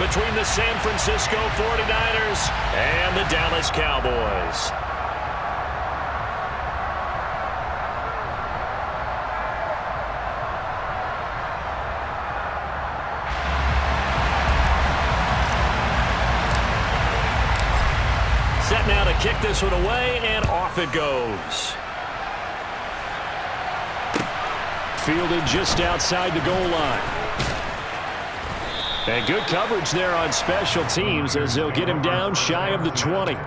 between the San Francisco 49ers and the Dallas Cowboys. Set now to kick this one away, and off it goes. Fielded just outside the goal line. And good coverage there on special teams as they'll get him down shy of the 20.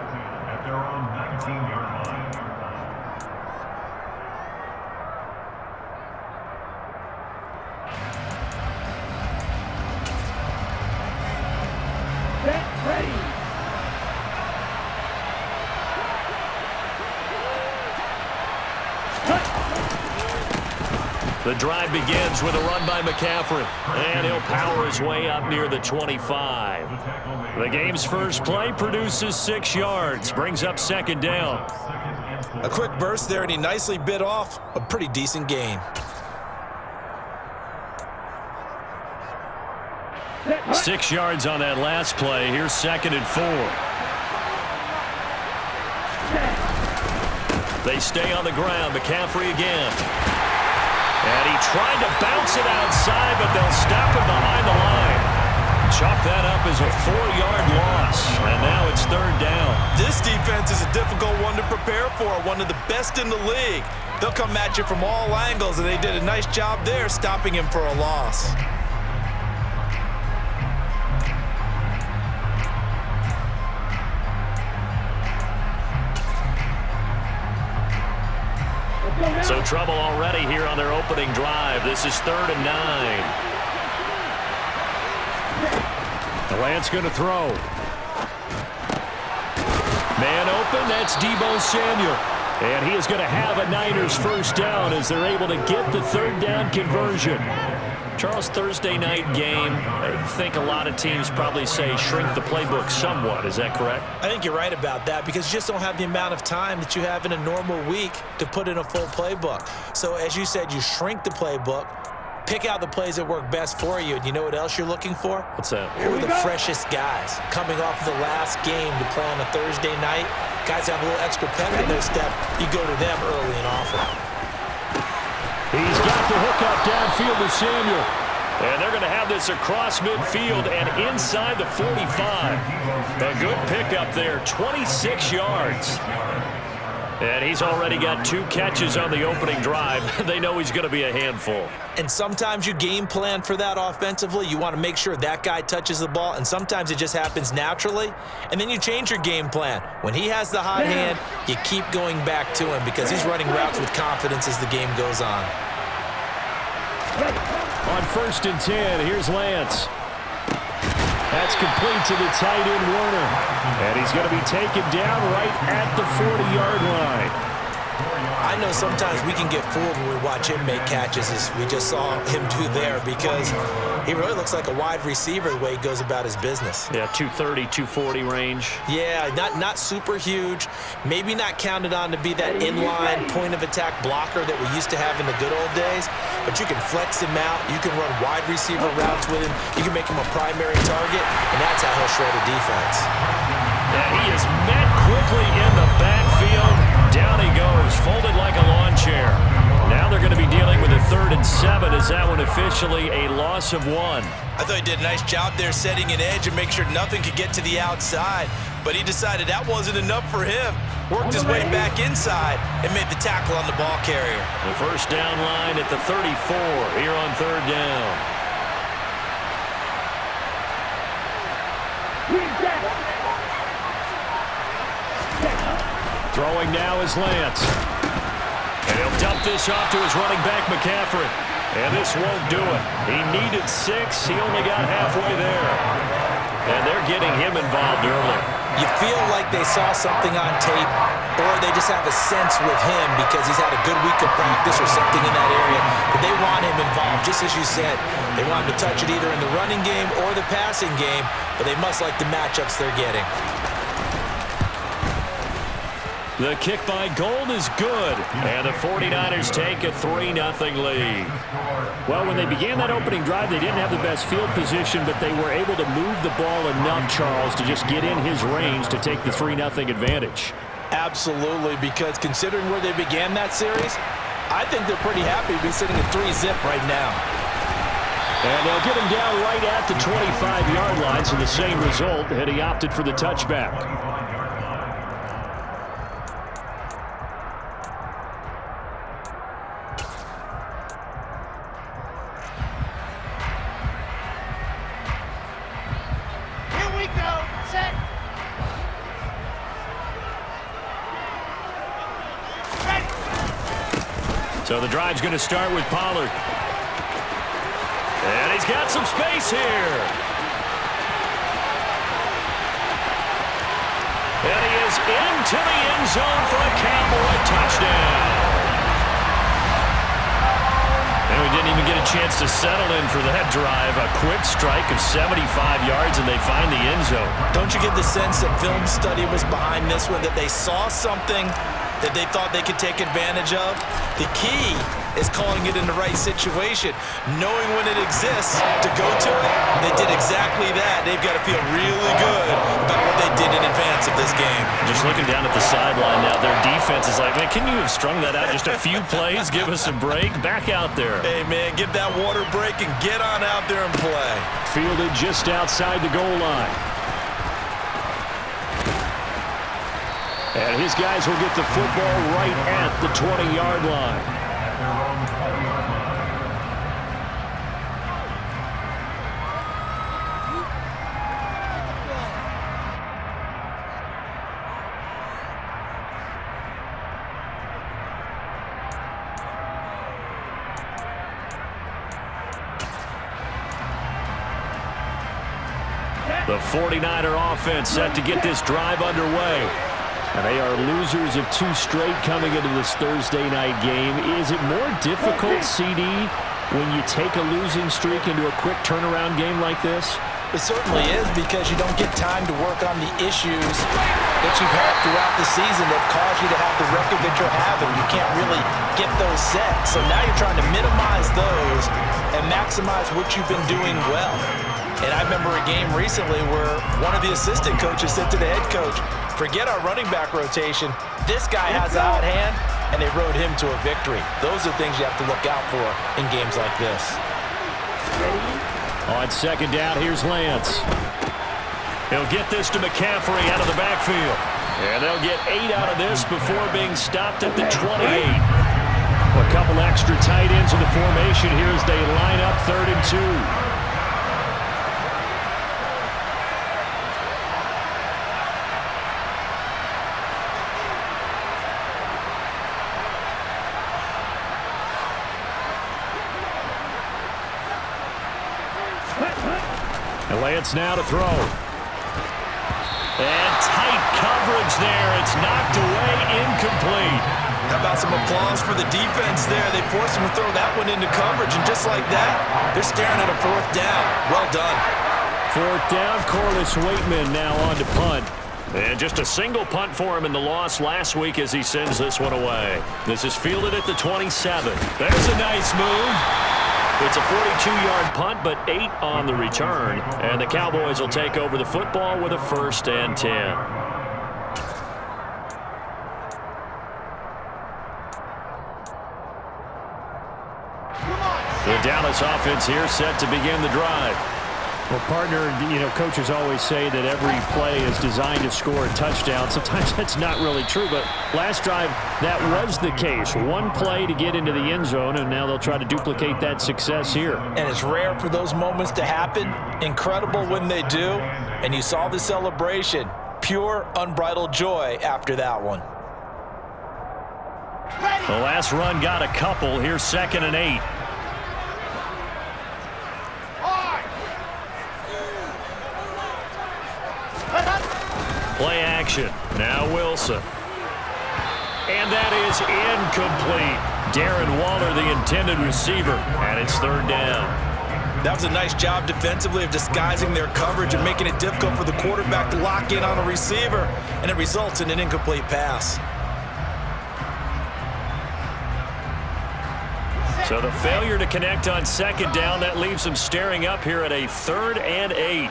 The drive begins with a run by McCaffrey, and he'll power his way up near the 25. The game's first play produces 6 yards, brings up second down. A quick burst there, and he nicely bit off a pretty decent gain. 6 yards on that last play. Here's 2nd and 4. They stay on the ground. McCaffrey again. And he tried to bounce it outside, but they'll stop him behind the line. Chalk that up as a 4-yard loss, and now it's 3rd down. This defense is a difficult one to prepare for, one of the best in the league. They'll come at you from all angles, and they did a nice job there stopping him for a loss. So trouble already here on their opening drive. This is 3rd and 9. Lance going to throw. Man open, that's Deebo Samuel. And he is going to have a Niners first down as they're able to get the 3rd down conversion. Charles, Thursday night game, I think a lot of teams probably say shrink the playbook somewhat. Is that correct? I think you're right about that because you just don't have the amount of time that you have in a normal week to put in a full playbook. So as you said, you shrink the playbook, pick out the plays that work best for you. And you know what else you're looking for? What's that? Who are the freshest guys coming off the last game to play on a Thursday night? Guys have a little extra pep in their step. You go to them early and often. He's got the hook up downfield to Samuel. And they're going to have this across midfield and inside the 45. A good pickup there, 26 yards. And he's already got 2 catches on the opening drive. They know he's going to be a handful. And sometimes you game plan for that offensively. You want to make sure that guy touches the ball, and sometimes it just happens naturally. And then you change your game plan. When he has the hot hand, you keep going back to him because he's running routes with confidence as the game goes on. On 1st and 10, here's Lance. That's complete to the tight end, Warner. And he's going to be taken down right at the 40-yard line. I know sometimes we can get fooled when we watch him make catches, as we just saw him do there, because he really looks like a wide receiver the way he goes about his business. Yeah, 230, 240 range. Yeah, not super huge. Maybe not counted on to be that inline point-of-attack blocker that we used to have in the good old days, but you can flex him out. You can run wide receiver routes with him. You can make him a primary target, and that's how he'll shred a defense. And he is met quickly in the backfield. Down he goes, folded like a lawn chair. Now they're going to be dealing with a 3rd and 7. Is that one officially a loss of 1? I thought he did a nice job there setting an edge and make sure nothing could get to the outside. But he decided that wasn't enough for him. Worked his way back inside and made the tackle on the ball carrier. The first down line at the 34 here on 3rd down. Throwing now is Lance. And he'll dump this off to his running back, McCaffrey. And this won't do it. He needed 6. He only got halfway there. And they're getting him involved early. You feel like they saw something on tape, or they just have a sense with him because he's had a good week of practice or something in that area. But they want him involved, just as you said. They want him to touch it either in the running game or the passing game, but they must like the matchups they're getting. The kick by Gold is good, and the 49ers take a 3-0 lead. Well, when they began that opening drive, they didn't have the best field position, but they were able to move the ball enough, Charles, to just get in his range to take the 3-0 advantage. Absolutely, because considering where they began that series, I think they're pretty happy to be sitting at 3-zip right now. And they'll get him down right at the 25-yard line, so the same result, and he opted for the touchback. So the drive's going to start with Pollard. And he's got some space here. And he is into the end zone for a Cowboy touchdown. And we didn't even get a chance to settle in for that drive. A quick strike of 75 yards, and they find the end zone. Don't you get the sense that film study was behind this one, that they saw something that they thought they could take advantage of? The key is calling it in the right situation, knowing when it exists to go to it. They did exactly that. They've got to feel really good about what they did in advance of this game. Just looking down at the sideline now, their defense is like, man, can you have strung that out just a few plays? Give us a break. Back out there. Hey, man, give that water break and get on out there and play. Fielded just outside the goal line. And his guys will get the football right at the 20-yard line. The 49er offense set to get this drive underway. And they are losers of 2 straight coming into this Thursday night game. Is it more difficult, CD, when you take a losing streak into a quick turnaround game like this? It certainly is, because you don't get time to work on the issues that you've had throughout the season that caused you to have the record that you're having. You can't really get those set. So now you're trying to minimize those and maximize what you've been doing well. And I remember a game recently where one of the assistant coaches said to the head coach, forget our running back rotation. This guy has a hot hand, and they rode him to a victory. Those are things you have to look out for in games like this. On second down, here's Lance. He'll get this to McCaffrey out of the backfield. And they'll get 8 out of this before being stopped at the 28. A couple extra tight ends in the formation here as they line up 3rd and 2. And Lance now to throw. And tight coverage there. It's knocked away, incomplete. How about some applause for the defense there? They forced him to throw that one into coverage, and just like that, they're staring at a 4th down. Well done. 4th down, Corliss Waitman now on to punt. And just a single punt for him in the loss last week as he sends this one away. This is fielded at the 27. There's a nice move. It's a 42-yard punt, but 8 on the return. And the Cowboys will take over the football with a 1st and 10. The Dallas offense here set to begin the drive. Well, partner, coaches always say that every play is designed to score a touchdown. Sometimes that's not really true, but last drive, that was the case. One play to get into the end zone, and now they'll try to duplicate that success here. And it's rare for those moments to happen. Incredible when they do. And you saw the celebration. Pure, unbridled joy after that one. The last run got a couple. Here's 2nd and 8. Play action. Now Wilson. And that is incomplete. Darren Waller, the intended receiver, and it's 3rd down. That was a nice job defensively of disguising their coverage and making it difficult for the quarterback to lock in on a receiver, and it results in an incomplete pass. So the failure to connect on second down, that leaves them staring up here at a 3rd and 8.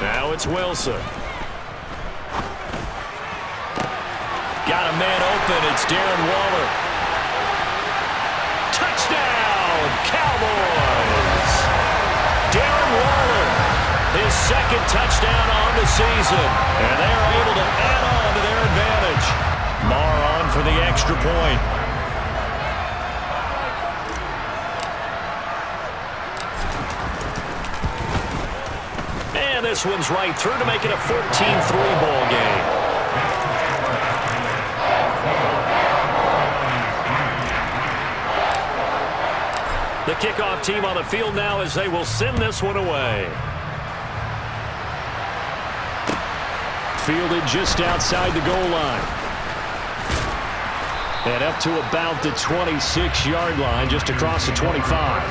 Now it's Wilson. Got a man open. It's Darren Waller. Touchdown, Cowboys! Darren Waller, his 2nd touchdown on the season. And they're able to add on to their advantage. Marr on for the extra point. And this one's right through to make it a 14-3 ball game. The kickoff team on the field now as they will send this one away. Fielded just outside the goal line. And up to about the 26-yard line, just across the 25.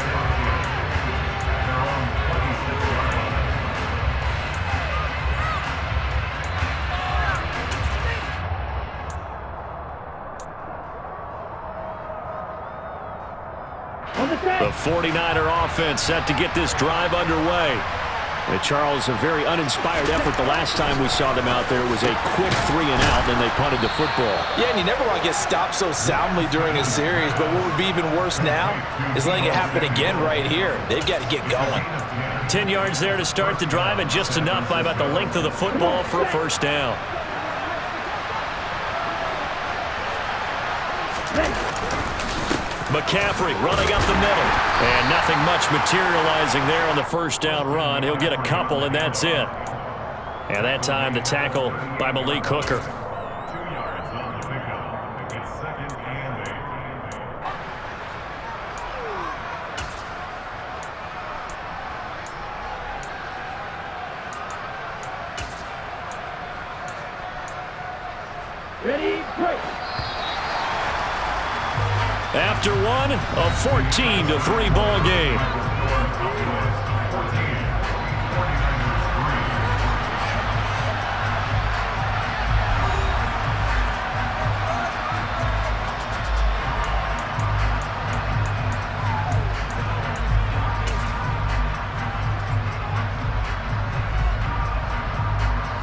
The 49er offense set to get this drive underway. Charles, a very uninspired effort the last time we saw them out there. It was a quick 3 and out, and they punted the football. Yeah, and you never want to get stopped so soundly during a series, but what would be even worse now is letting it happen again right here. They've got to get going. 10 yards there to start the drive, and just enough by about the length of the football for a first down. McCaffrey running up the middle. And nothing much materializing there on the first down run. He'll get a couple, and that's it. And that time, the tackle by Malik Hooker. Ready, break. After one, a 14-3 ball game.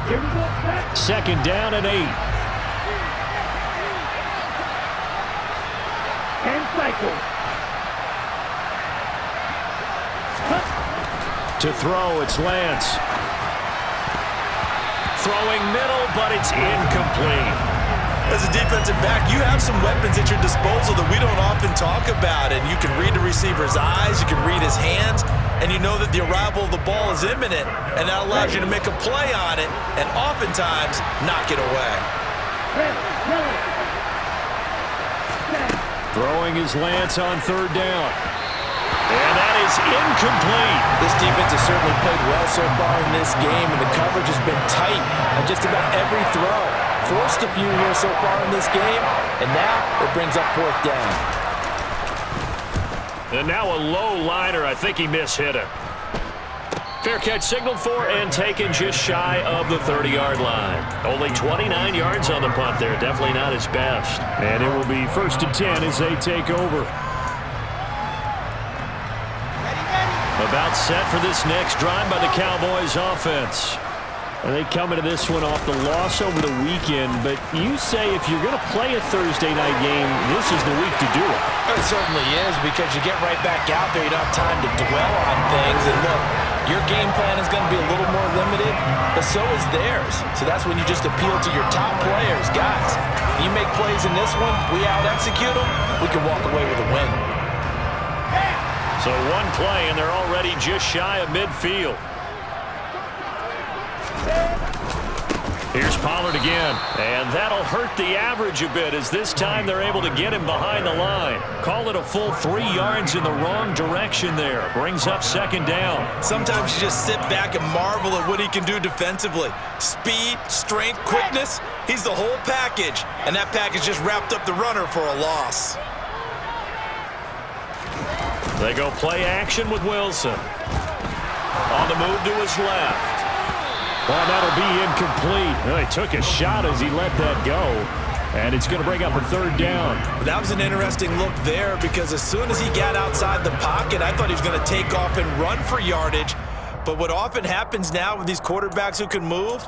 Here we go, back. 2nd down and 8. To throw, it's Lance. Throwing middle, but it's incomplete. As a defensive back, you have some weapons at your disposal that we don't often talk about. And you can read the receiver's eyes, you can read his hands, and you know that the arrival of the ball is imminent. And that allows you to make a play on it and oftentimes knock it away. Throwing is Lance on 3rd down. And that is incomplete. This defense has certainly played well so far in this game, and the coverage has been tight on just about every throw. Forced a few here so far in this game, and now it brings up 4th down. And now a low liner. I think he mishit it. Fair catch signaled for and taken just shy of the 30-yard line. Only 29 yards on the punt there. Definitely not his best. And it will be 1st and 10 as they take over. About set for this next drive by the Cowboys offense. And they come into this one off the loss over the weekend, but you say if you're going to play a Thursday night game, this is the week to do it. It certainly is, because you get right back out there. You don't have time to dwell on things. And look, your game plan is going to be a little more limited, but so is theirs. So that's when you just appeal to your top players. Guys, you make plays in this one, we out-execute them, we can walk away with a win. So one play, and they're already just shy of midfield. Here's Pollard again, and that'll hurt the average a bit as this time they're able to get him behind the line. Call it a full 3 yards in the wrong direction there. Brings up 2nd down. Sometimes you just sit back and marvel at what he can do defensively. Speed, strength, quickness, he's the whole package, and that package just wrapped up the runner for a loss. They go play action with Wilson. On the move to his left. Well, that'll be incomplete. Well, he took a shot as he let that go. And it's going to bring up a third down. That was an interesting look there because as soon as he got outside the pocket, I thought he was going to take off and run for yardage. But what often happens now with these quarterbacks who can move,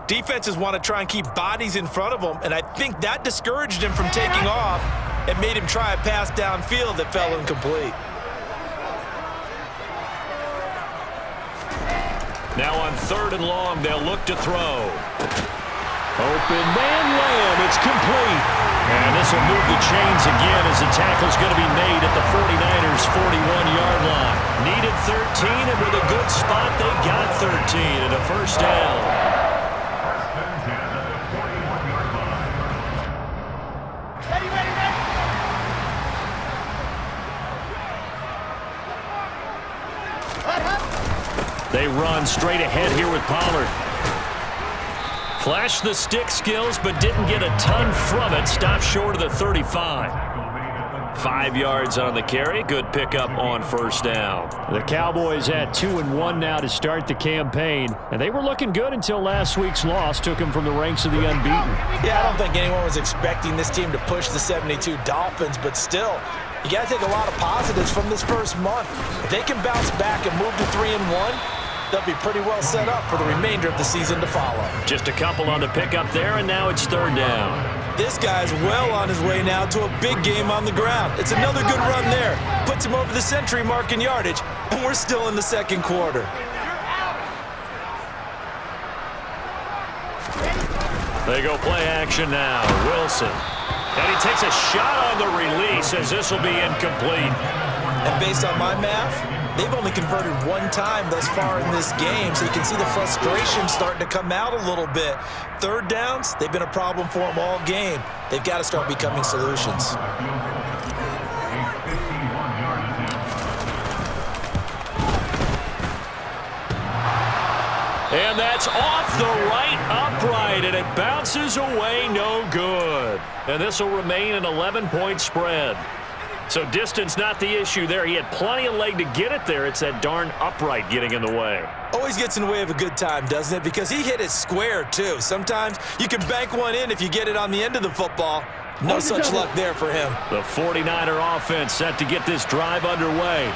defenses want to try and keep bodies in front of them, and I think that discouraged him from taking off and made him try a pass downfield that fell incomplete. Now on 3rd and long, they'll look to throw. Open man layup, it's complete. And this will move the chains again as the tackle's going to be made at the 49ers' 41-yard line. Needed 13, and with a good spot, they got 13 and a first down. They run straight ahead here with Pollard. Flashed the stick skills, but didn't get a ton from it. Stopped short of the 35. 5 yards on the carry. Good pickup on first down. The Cowboys at 2-1 now to start the campaign. And they were looking good until last week's loss took them from the ranks of the unbeaten. Yeah, I don't think anyone was expecting this team to push the 72 Dolphins, but still, you got to take a lot of positives from this first month. If they can bounce back and move to 3-1, they'll be pretty well set up for the remainder of the season to follow. Just a couple on the pickup there, and now it's 3rd down. This guy's well on his way now to a big game on the ground. It's another good run there. Puts him over the century mark in yardage, and we're still in the second quarter. They go play action now. Wilson. And he takes a shot on the release as this will be incomplete. And based on my math, they've only converted one time thus far in this game, so you can see the frustration starting to come out a little bit. 3rd downs, they've been a problem for them all game. They've got to start becoming solutions. And that's off the right upright, and it bounces away, no good. And this will remain an 11-point spread. So distance not the issue there. He had plenty of leg to get it there. It's that darn upright getting in the way. Always gets in the way of a good time, doesn't it? Because he hit it square, too. Sometimes you can bank one in if you get it on the end of the football. No such luck there for him. The 49er offense set to get this drive underway.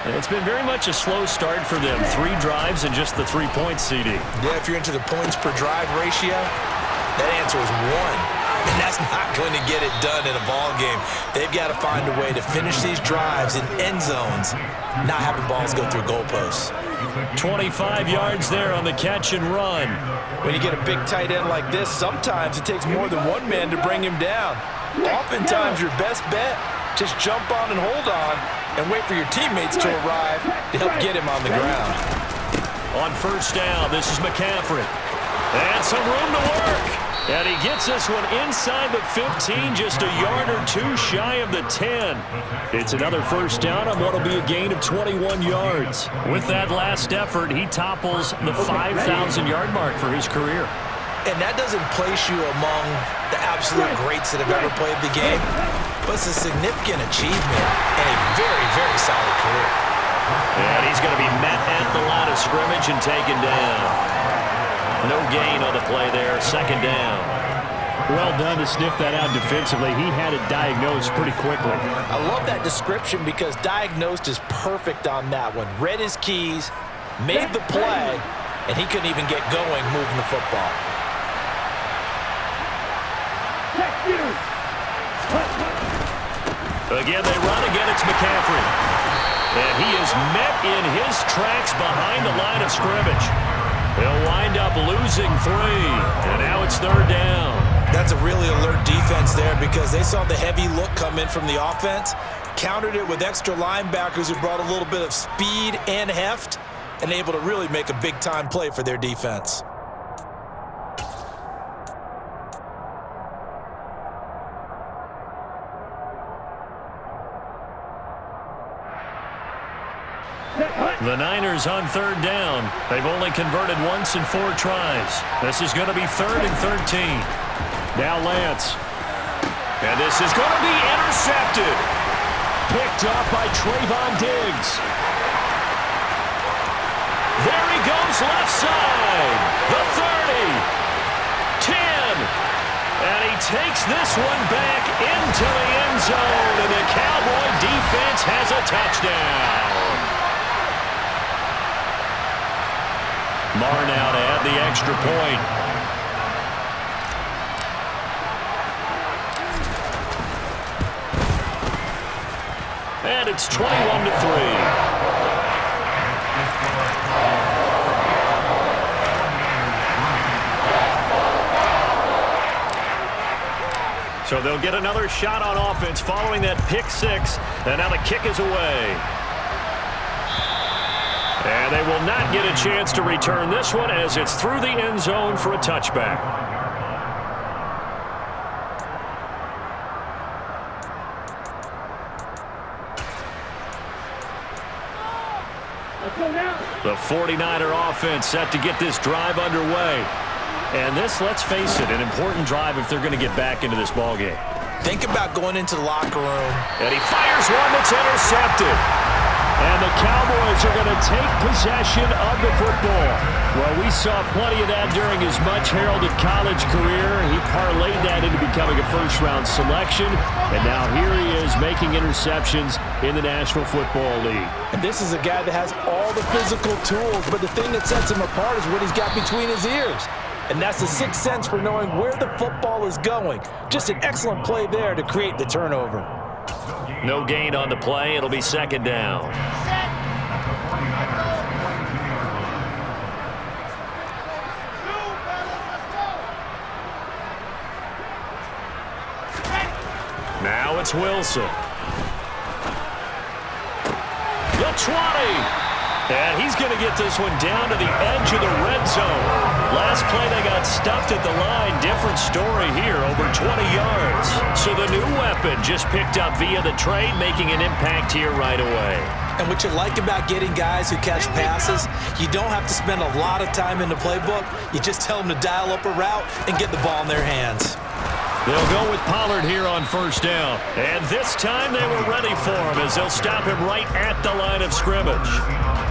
And it's been very much a slow start for them. 3 drives and just the 3 points, CD. Yeah, if you're into the points per drive ratio, that answer is 1. And that's not going to get it done in a ball game. They've got to find a way to finish these drives in end zones, not having balls go through goalposts. 25 yards there on the catch and run. When you get a big tight end like this, sometimes it takes more than one man to bring him down. Oftentimes, your best bet, just jump on and hold on and wait for your teammates to arrive to help get him on the ground. On first down, this is McCaffrey. And some room to work. And he gets this one inside the 15, just a yard or 2 shy of the 10. It's another first down on what will be a gain of 21 yards. With that last effort, he topples the 5,000-yard mark for his career. And that doesn't place you among the absolute greats that have ever played the game, but it's a significant achievement and a very, very solid career. And he's going to be met at the line of scrimmage and taken down. No gain on the play there, 2nd down. Well done to sniff that out defensively. He had it diagnosed pretty quickly. I love that description because diagnosed is perfect on that one. Read his keys, made the play, and he couldn't even get going moving the football. Again, they run. Again, it's McCaffrey. And he is met in his tracks behind the line of scrimmage. They'll wind up losing 3, and now it's 3rd down. That's a really alert defense there because they saw the heavy look come in from the offense, countered it with extra linebackers who brought a little bit of speed and heft, and able to really make a big-time play for their defense. The Niners on 3rd down. They've only converted once in 4 tries. This is going to be 3rd and 13. Now Lance. And this is going to be intercepted. Picked up by Trayvon Diggs. There he goes. goes left side. The 30. 10. And he takes this one back into the end zone. And the Cowboy defense has a touchdown. Marr now to add the extra point. And it's 21-3. So they'll get another shot on offense following that pick six. And now the kick is away. And they will not get a chance to return this one as it's through the end zone for a touchback. The 49er offense set to get this drive underway. And this, let's face it, an important drive if they're going to get back into this ballgame. Think about going into the locker room. And he fires one that's intercepted. And the Cowboys are going to take possession of the football. Well, we saw plenty of that during his much-heralded college career. He parlayed that into becoming a first-round selection. And now here he is making interceptions in the National Football League. And this is a guy that has all the physical tools, but the thing that sets him apart is what he's got between his ears. And that's the sixth sense for knowing where the football is going. Just an excellent play there to create the turnover. No gain on the play. It'll be second down. Now it's Wilson. The 20. And he's going to get this one down to the edge of the red zone. Last play they got stuffed at the line. Different story here, over 20 yards. So the new weapon just picked up via the trade, making an impact here right away. And what you like about getting guys who catch passes, you don't have to spend a lot of time in the playbook. You just tell them to dial up a route and get the ball in their hands. They'll go with Pollard here on first down. And this time they were ready for him as they'll stop him right at the line of scrimmage.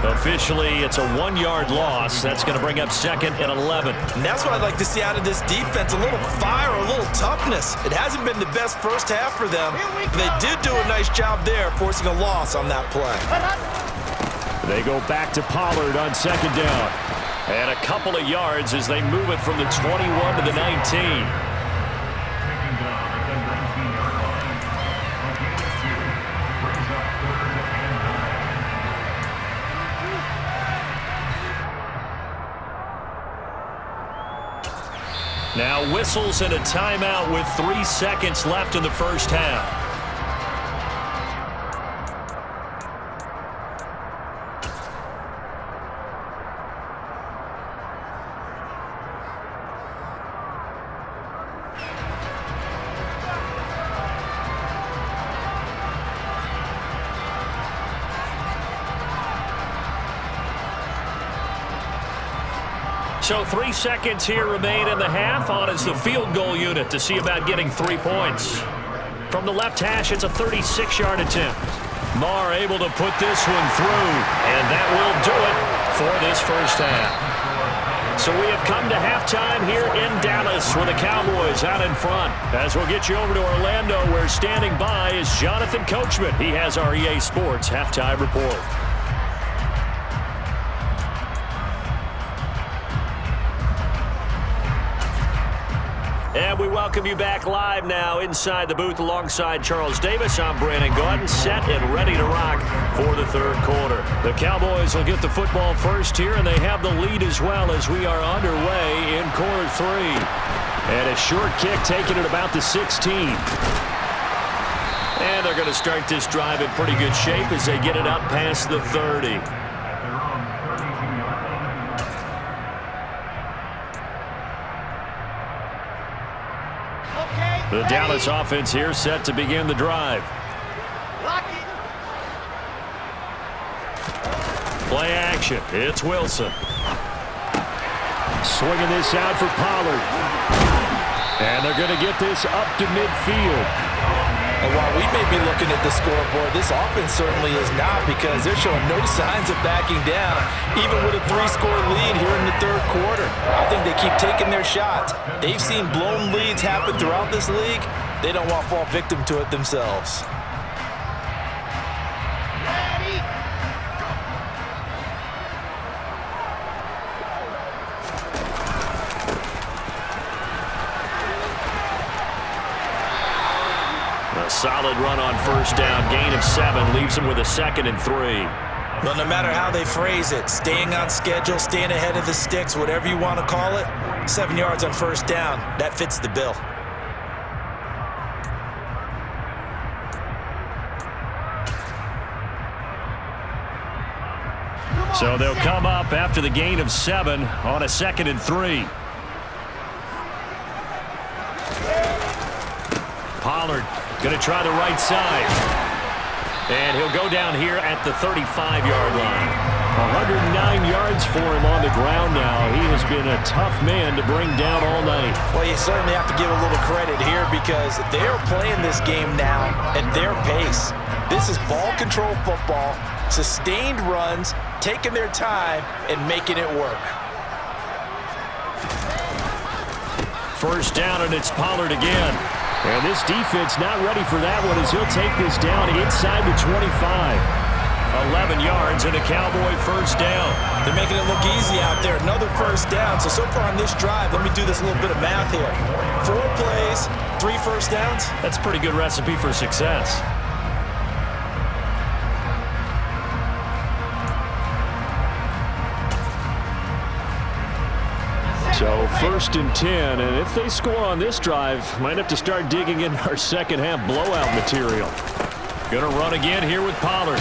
Officially, it's a 1-yard loss. That's going to bring up second and 11. And that's what I'd like to see out of this defense, a little fire, a little toughness. It hasn't been the best first half for them. They did do a nice job there, forcing a loss on that play. They go back to Pollard on second down. And a couple of yards as they move it from the 21 to the 19. Now whistles and a timeout with 3 seconds left in the first half. So 3 seconds here remain in the half. On is the field goal unit to see about getting 3 points. From the left hash, it's a 36-yard attempt. Marr able to put this one through, and that will do it for this first half. So we have come to halftime here in Dallas with the Cowboys out in front. As we'll get you over to Orlando, where standing by is Jonathan Coachman. He has our EA Sports halftime report. And we welcome you back live now inside the booth alongside Charles Davis. I'm Brandon Gaudin, set and ready to rock for the third quarter. The Cowboys will get the football first here, and they have the lead as well as we are underway in quarter 3. And a short kick taken at about the 16. And they're going to start this drive in pretty good shape as they get it up past the 30. The Dallas offense here set to begin the drive. Play action. It's Wilson. Swinging this out for Pollard. And they're going to get this up to midfield. And while we've may be looking at the scoreboard. This offense certainly is not, because they're showing no signs of backing down, even with a 3-score lead here in the third quarter. I think they keep taking their shots. They've seen blown leads happen throughout this league. They don't want to fall victim to it themselves. A solid run on first down. Gain of 7 leaves them with a 2nd and 3. Well, no matter how they phrase it, staying on schedule, staying ahead of the sticks, whatever you want to call it, 7 yards on first down, that fits the bill. So they'll come up after the gain of 7 on a 2nd and 3. Pollard going to try the right side. And he'll go down here at the 35-yard line. 109 yards for him on the ground now. He has been a tough man to bring down all night. Well, you certainly have to give a little credit here, because they're playing this game now at their pace. This is ball control football, sustained runs, taking their time, and making it work. First down, and it's Pollard again. And this defense not ready for that one, as he'll take this down inside the 25. 11 yards and a Cowboy first down. They're making it look easy out there. Another first down. So far on this drive, let me do this little bit of math here. 4 plays, 3 first downs. That's a pretty good recipe for success. So 1st and 10, and if they score on this drive, might have to start digging in our second half blowout material. Gonna run again here with Pollard.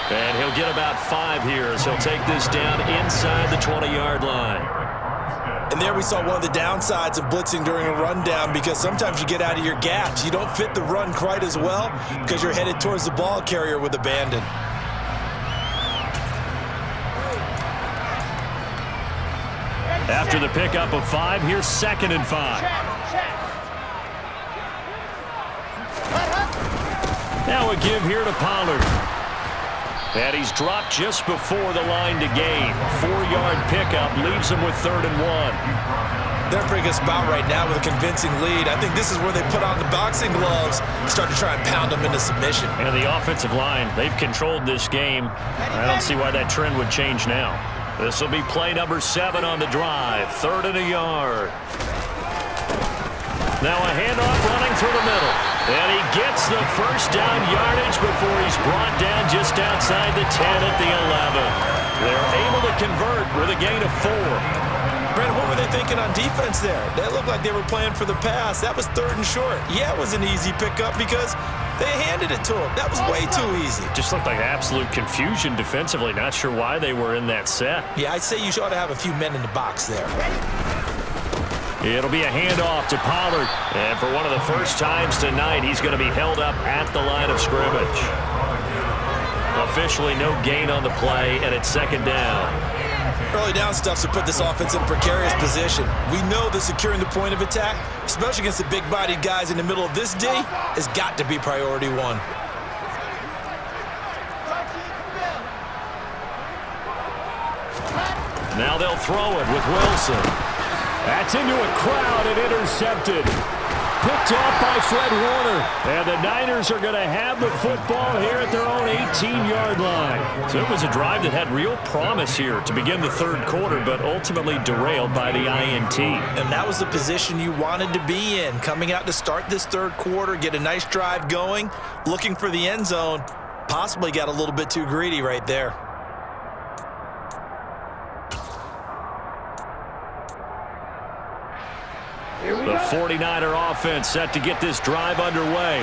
And he'll get about 5 here as he'll take this down inside the 20-yard line. And there we saw one of the downsides of blitzing during a rundown, because sometimes you get out of your gaps. You don't fit the run quite as well because you're headed towards the ball carrier with abandon. After the pickup of 5, here's 2nd and 5. Now a give here to Pollard. And he's dropped just before the line to gain. 4-yard pickup leaves him with 3rd and 1. They're a pretty good spot right now with a convincing lead. I think this is where they put on the boxing gloves and start to try and pound them into submission. And the offensive line, they've controlled this game. I don't see why that trend would change now. This will be play number 7 on the drive. 3rd and a yard. Now a handoff running through the middle. And he gets the first down yardage before he's brought down just outside the 10 at the 11. They're able to convert with a gain of 4. Brandon, what were they thinking on defense there? That looked like they were playing for the pass. That was 3rd and short. Yeah, it was an easy pickup because they handed it to him. That was way too easy. Just looked like absolute confusion defensively. Not sure why they were in that set. Yeah, I'd say you ought to have a few men in the box there. It'll be a handoff to Pollard. And for one of the first times tonight, he's going to be held up at the line of scrimmage. Officially no gain on the play, and it's 2nd down. Early down stuff to put this offense in a precarious position. We know that securing the point of attack, especially against the big-bodied guys in the middle of this D, has got to be priority 1. Now they'll throw it with Wilson. That's into a crowd and intercepted. Picked off by Fred Warner. And the Niners are going to have the football here at their own 18-yard line. So it was a drive that had real promise here to begin the 3rd quarter, but ultimately derailed by the INT. And that was the position you wanted to be in, coming out to start this 3rd quarter, get a nice drive going, looking for the end zone. Possibly got a little bit too greedy right there. The 49er offense set to get this drive underway.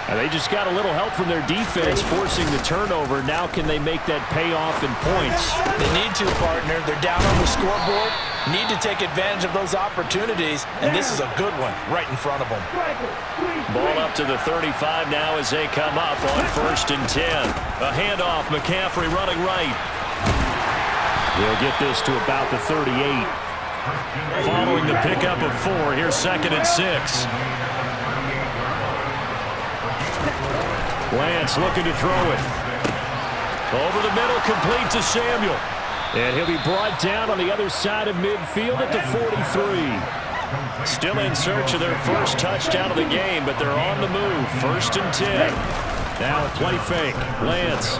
And they just got a little help from their defense forcing the turnover. Now can they make that pay off in points? They need to, partner. They're down on the scoreboard. Need to take advantage of those opportunities. And this is a good one right in front of them. Ball up to the 35 now as they come up on 1st and 10. A handoff. McCaffrey running right. They'll get this to about the 38. Following the pickup of 4, here's 2nd and 6. Lance looking to throw it. Over the middle, complete to Samuel. And he'll be brought down on the other side of midfield at the 43. Still in search of their first touchdown of the game, but they're on the move. 1st and 10. Now a play fake. Lance.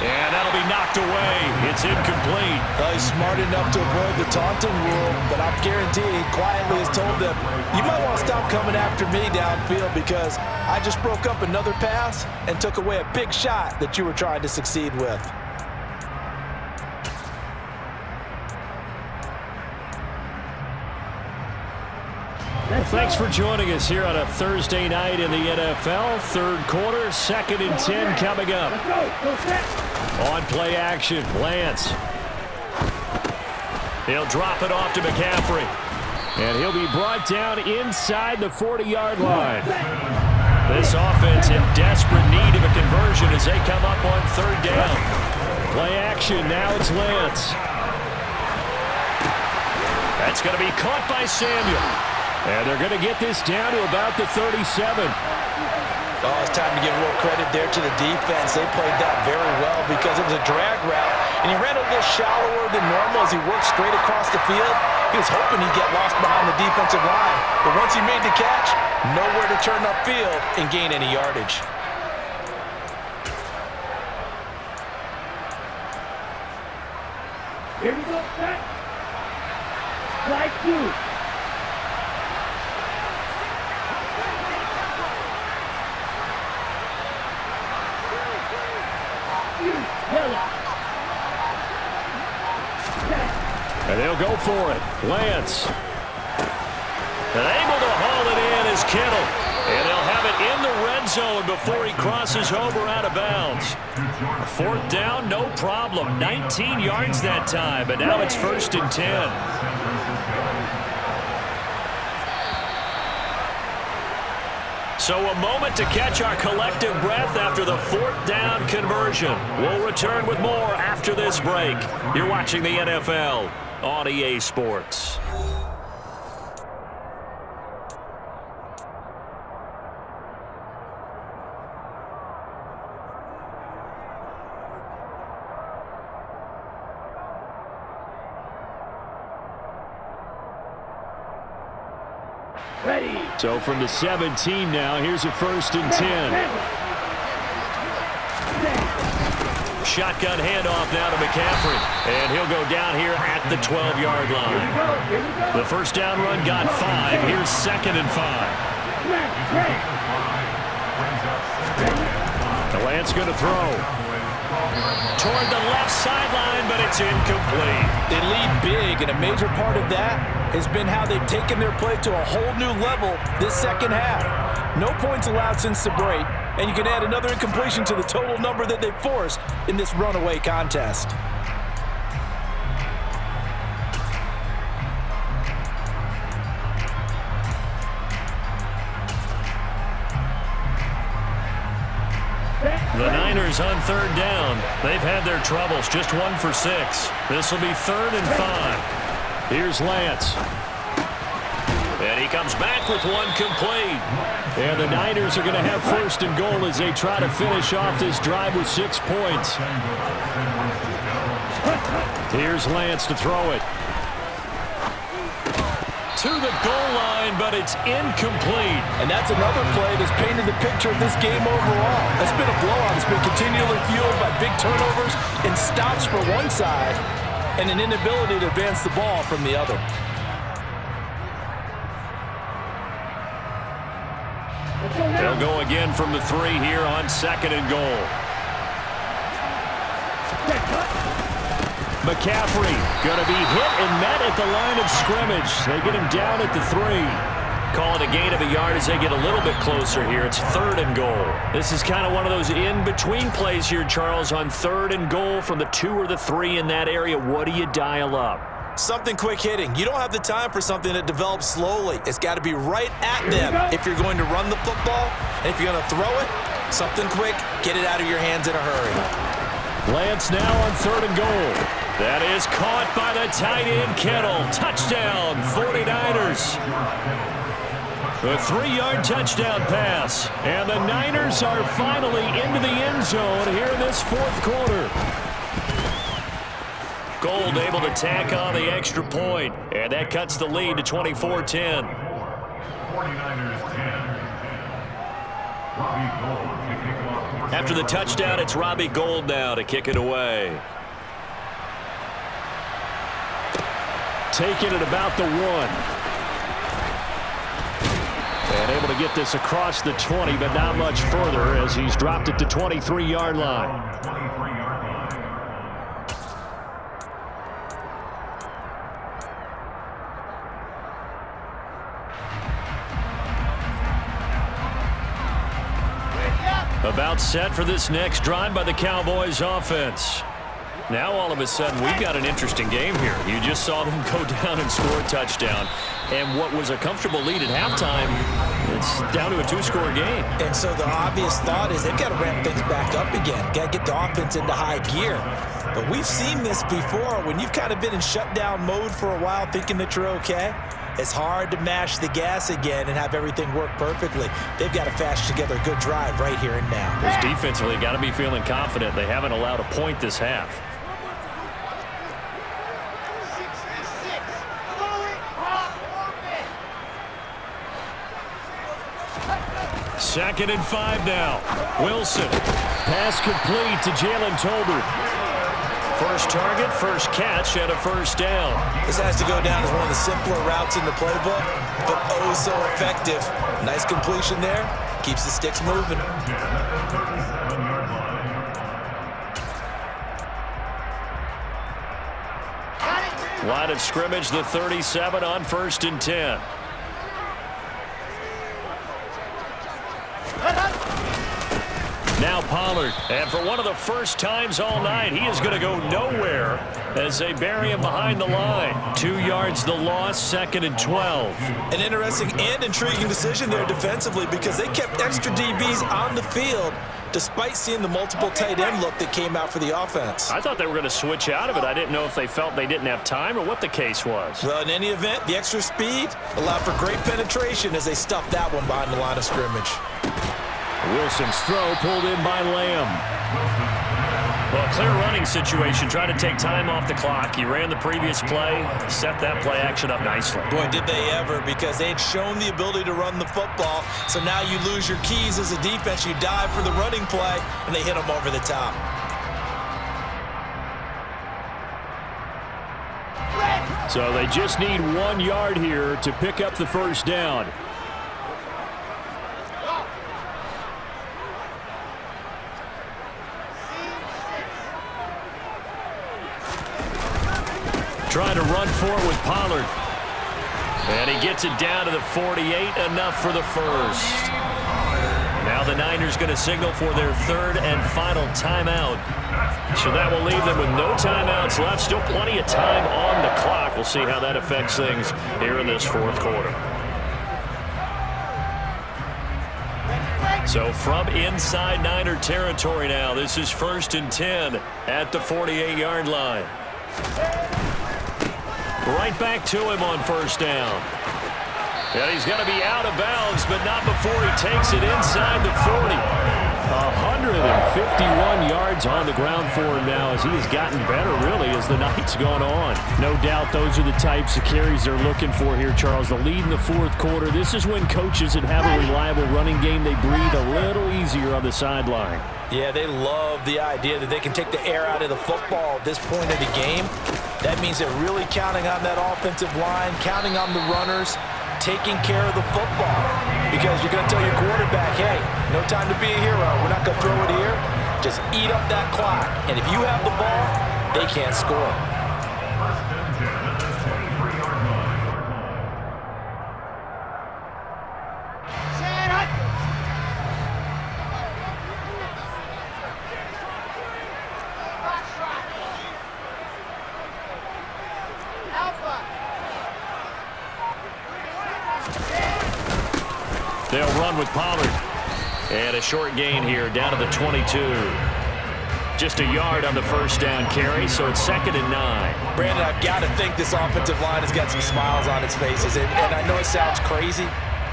And that'll be knocked away. It's incomplete. Well, he's smart enough to avoid the taunting rule, but I'm guaranteed he quietly has told them, you might want to stop coming after me downfield because I just broke up another pass and took away a big shot that you were trying to succeed with. Thanks for joining us here on a Thursday night in the NFL. 3rd quarter, 2nd and 10 coming up. On play action, Lance. He'll drop it off to McCaffrey. And he'll be brought down inside the 40-yard line. This offense in desperate need of a conversion as they come up on 3rd down. Play action, now it's Lance. That's going to be caught by Samuel. And they're going to get this down to about the 37. Oh, it's time to give a little credit there to the defense. They played that very well because it was a drag route, and he ran a little shallower than normal as he worked straight across the field. He was hoping he'd get lost behind the defensive line, but once he made the catch, nowhere to turn upfield and gain any yardage. Here we go, set. Slide 2. And they'll go for it. Lance. And able to haul it in is Kittle. And they'll have it in the red zone before he crosses over out of bounds. 4th down, no problem. 19 yards that time, but now it's 1st and 10. So a moment to catch our collective breath after the 4th down conversion. We'll return with more after this break. You're watching the NFL on EA Sports. Ready. So from the 17 now, here's a 1st and 10. Shotgun handoff now to McCaffrey. And he'll go down here at the 12-yard line. The 1st down run got 5. Here's 2nd and 5. The Lance going to throw. Toward the left sideline, but it's incomplete. They lead big, and a major part of that has been how they've taken their play to a whole new level this 2nd half. No points allowed since the break, and you can add another incompletion to the total number that they forced in this runaway contest. The Niners on 3rd down. They've had their troubles, just 1 for 6. This will be 3rd and 5. Here's Lance. And he comes back with one complete. And the Niners are going to have 1st and goal as they try to finish off this drive with 6 points. Here's Lance to throw it. To the goal line, but it's incomplete. And that's another play that's painted the picture of this game overall. It's been a blowout. It's been continually fueled by big turnovers and stops for one side and an inability to advance the ball from the other. They'll go again from the 3 here on 2nd and goal. McCaffrey going to be hit and met at the line of scrimmage. They get him down at the 3. Call it a gain of a yard as they get a little bit closer here. It's 3rd and goal. This is kind of one of those in-between plays here, Charles, on 3rd and goal from the 2 or the 3 in that area. What do you dial up? Something quick hitting. You don't have the time for something that develops slowly. It's got to be right at them if you're going to run the football. And if you're going to throw it, something quick, get it out of your hands in a hurry. Lance now on 3rd and goal. That is caught by the tight end, Kittle. Touchdown, 49ers. A 3-yard touchdown pass. And the Niners are finally into the end zone here in this fourth quarter. Gold able to tack on the extra point, and that cuts the lead to 24-10. 49ers 10. After the touchdown, it's Robbie Gould now to kick it away. Taking it about the 1. And able to get this across the 20, but not much further as he's dropped it to 23-yard line. About set for this next drive by the Cowboys offense. Now all of a sudden we've got an interesting game here. You just saw them go down and score a touchdown. And what was a comfortable lead at halftime, it's down to a 2-score game. And so the obvious thought is they've got to ramp things back up again. Got to get the offense into high gear. But we've seen this before. When you've kind of been in shutdown mode for a while thinking that you're okay, it's hard to mash the gas again and have everything work perfectly. They've got to fashion together a good drive right here and now. This defensively got to be feeling confident. They haven't allowed a point this half. 2nd and 5 now. Wilson. Pass complete to Jalen Tolbert. First target, first catch, and a first down. This has to go down as one of the simpler routes in the playbook, but oh so effective. Nice completion there. Keeps the sticks moving. Line of scrimmage, the 37 on 1st and 10. Now Pollard, and for one of the first times all night, he is going to go nowhere as they bury him behind the line. 2 yards the loss, 2nd and 12. An interesting and intriguing decision there defensively because they kept extra DBs on the field despite seeing the multiple tight end look that came out for the offense. I thought they were going to switch out of it. I didn't know if they felt they didn't have time or what the case was. Well, in any event, the extra speed allowed for great penetration as they stuffed that one behind the line of scrimmage. Wilson's throw pulled in by Lamb. Well, clear running situation. Trying to take time off the clock. He ran the previous play, set that play action up nicely. Boy, did they ever, because they had shown the ability to run the football. So now you lose your keys as a defense. You dive for the running play, and they hit them over the top. So they just need 1 yard here to pick up the first down. Trying to run forward with Pollard. And he gets it down to the 48, enough for the first. Now the Niners going to signal for their 3rd and final timeout. So that will leave them with no timeouts left. Still plenty of time on the clock. We'll see how that affects things here in this 4th quarter. So from inside Niner territory now, this is 1st and 10 at the 48-yard line. Right back to him on first down. And he's going to be out of bounds, but not before he takes it inside the 40. 151 yards on the ground for him now as he has gotten better, really, as the night's gone on. No doubt those are the types of carries they're looking for here, Charles. The lead in the 4th quarter. This is when coaches that have a reliable running game, they breathe a little easier on the sideline. Yeah, they love the idea that they can take the air out of the football at this point of the game. That means they're really counting on that offensive line, counting on the runners, taking care of the football. Because you're going to tell your quarterback, hey, no time to be a hero. We're not going to throw it here. Just eat up that clock. And if you have the ball, they can't score. They'll run with Pollard. And a short gain here down to the 22. Just a yard on the first down carry, so it's 2nd and 9. Brandon, I've got to think this offensive line has got some smiles on its faces. And I know it sounds crazy,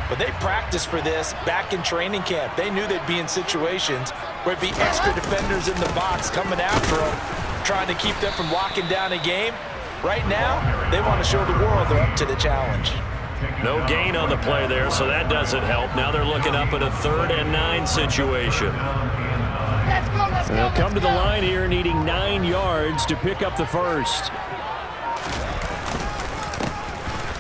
But they practiced for this back in training camp. They knew they'd be in situations where there'd be extra defenders in the box coming after them, trying to keep them from locking down a game. Right now, they want to show the world they're up to the challenge. No gain on the play there, so that doesn't help. Now they're looking up at a 3rd and 9 situation. They'll come to the line here needing 9 yards to pick up the first.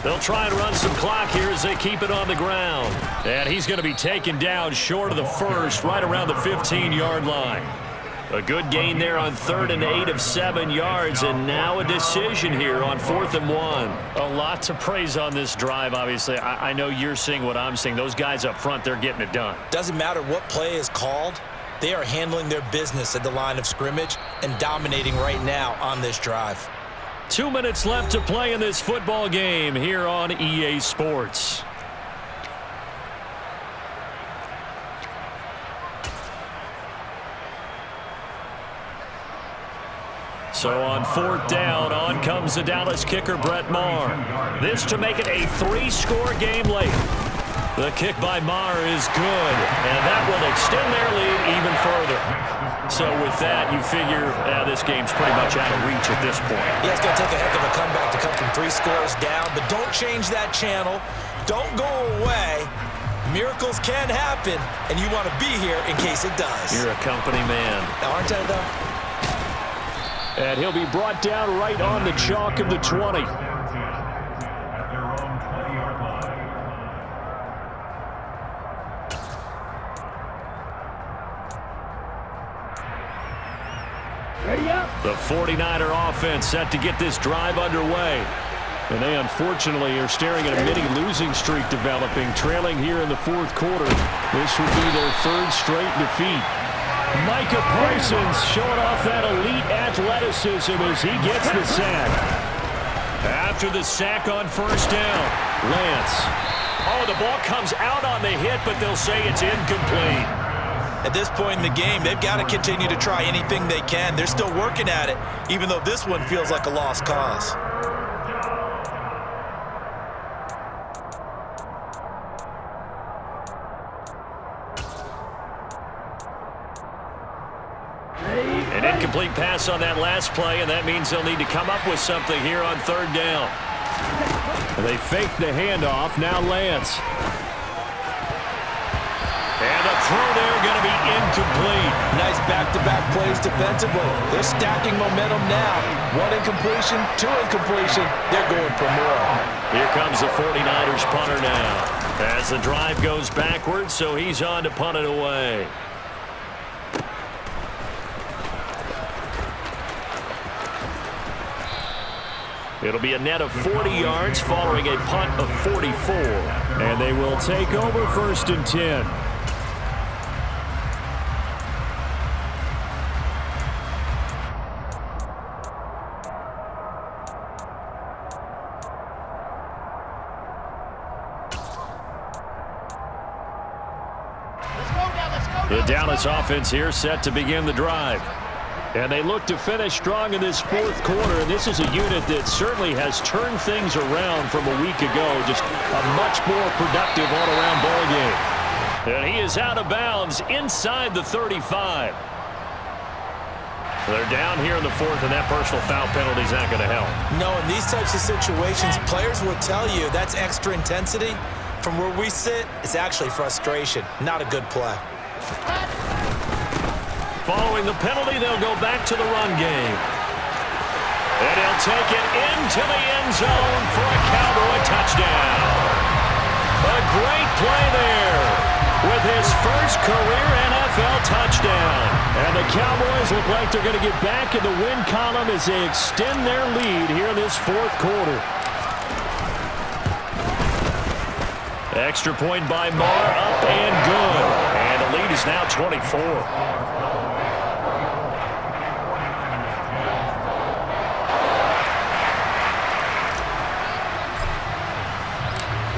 They'll try and run some clock here as they keep it on the ground. And he's going to be taken down short of the first, right around the 15-yard line. A good gain there on 3rd and 8 of 7 yards, and now a decision here on 4th and 1. A lot to praise on this drive, obviously. I know you're seeing what I'm seeing. Those guys up front, they're getting it done. Doesn't matter what play is called. They are handling their business at the line of scrimmage and dominating right now on this drive. 2 minutes left to play in this football game here on EA Sports. So on 4th down, on comes the Dallas kicker, Brett Maher. This to make it a 3-score game late. The kick by Maher is good, and that will extend their lead even further. So with that, you figure this game's pretty much out of reach at this point. Yeah, it's going to take a heck of a comeback to come from 3 scores down, but don't change that channel. Don't go away. Miracles can happen, and you want to be here in case it does. You're a company man. Aren't I, though? And he'll be brought down right on the chalk of the 20. The 49er offense set to get this drive underway. And they unfortunately are staring at a mini-losing streak developing, trailing here in the 4th quarter. This would be their 3rd straight defeat. Micah Parsons showing off that elite athleticism as he gets the sack. After the sack on 1st down, Lance. Oh, the ball comes out on the hit, but they'll say it's incomplete. At this point in the game, they've got to continue to try anything they can. They're still working at it, even though this one feels like a lost cause. An incomplete pass on that last play, and that means they'll need to come up with something here on 3rd down. They fake the handoff. Now Lance. And the throw there going to be incomplete. Nice back-to-back plays defensively. They're stacking momentum now. 1 incompletion, 2 incompletion. They're going for more. Here comes the 49ers punter now. As the drive goes backwards, so he's on to punt it away. It'll be a net of 40 yards following a punt of 44. And they will take over 1st and 10. The Dallas offense here set to begin the drive. And they look to finish strong in this 4th quarter. And this is a unit that certainly has turned things around from a week ago. Just a much more productive all-around ball game. And he is out of bounds inside the 35. They're down here in the 4th, and that personal foul penalty is not going to help. No, in these types of situations, players will tell you that's extra intensity. From where we sit, it's actually frustration, not a good play. Following the penalty, they'll go back to the run game. And he'll take it into the end zone for a Cowboy touchdown. A great play there with his first career NFL touchdown. And the Cowboys look like they're going to get back in the win column as they extend their lead here in this 4th quarter. Extra point by Maher, up and good. And the lead is now 24.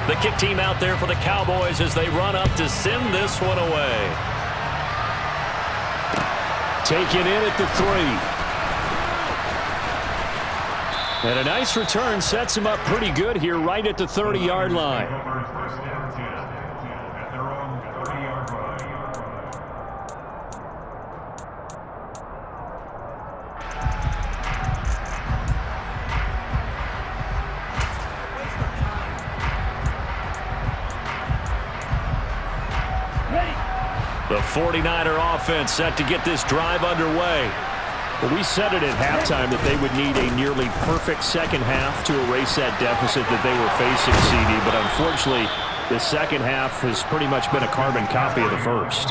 The kick team out there for the Cowboys as they run up to send this one away. Taken in at the 3. And a nice return sets him up pretty good here right at the 30-yard line. The 49er offense set to get this drive underway. Well, we said it at halftime that they would need a nearly perfect second half to erase that deficit that they were facing, CD. But unfortunately, the second half has pretty much been a carbon copy of the first.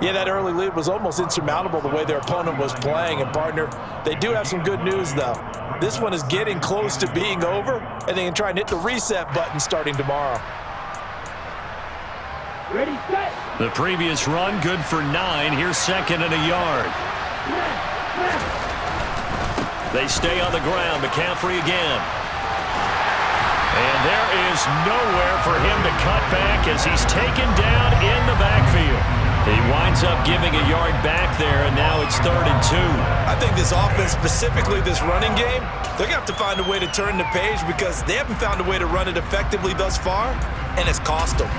Yeah, that early lead was almost insurmountable the way their opponent was playing. And, partner, they do have some good news, though. This one is getting close to being over, and they can try and hit the reset button starting tomorrow. Ready, set. The previous run, good for 9. Here's second and a yard. They stay on the ground. McCaffrey again. And there is nowhere for him to cut back as he's taken down in the backfield. He winds up giving a yard back there, and now it's 3rd and 2. I think this offense, specifically this running game, they're going to have to find a way to turn the page because they haven't found a way to run it effectively thus far, and it's cost them.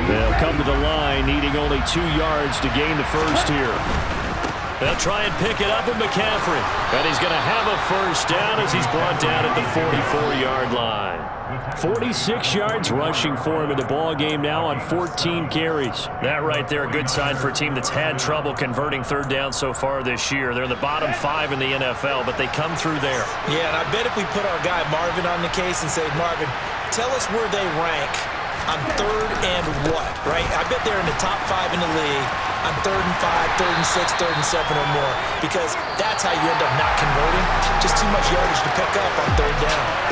They'll come to the line, needing only 2 yards to gain the first here. They'll try and pick it up with McCaffrey. And he's going to have a first down as he's brought down at the 44-yard line. 46 yards rushing for him in the ball game now on 14 carries. That right there, a good sign for a team that's had trouble converting third down so far this year. They're in the bottom 5 in the NFL, but they come through there. Yeah, and I bet if we put our guy Marvin on the case and say, Marvin, tell us where they rank on 3rd and what, right? I bet they're in the top 5 in the league on 3rd and 5, 3rd and 6, 3rd and 7 or more, because that's how you end up not converting. Just too much yardage to pick up on 3rd down.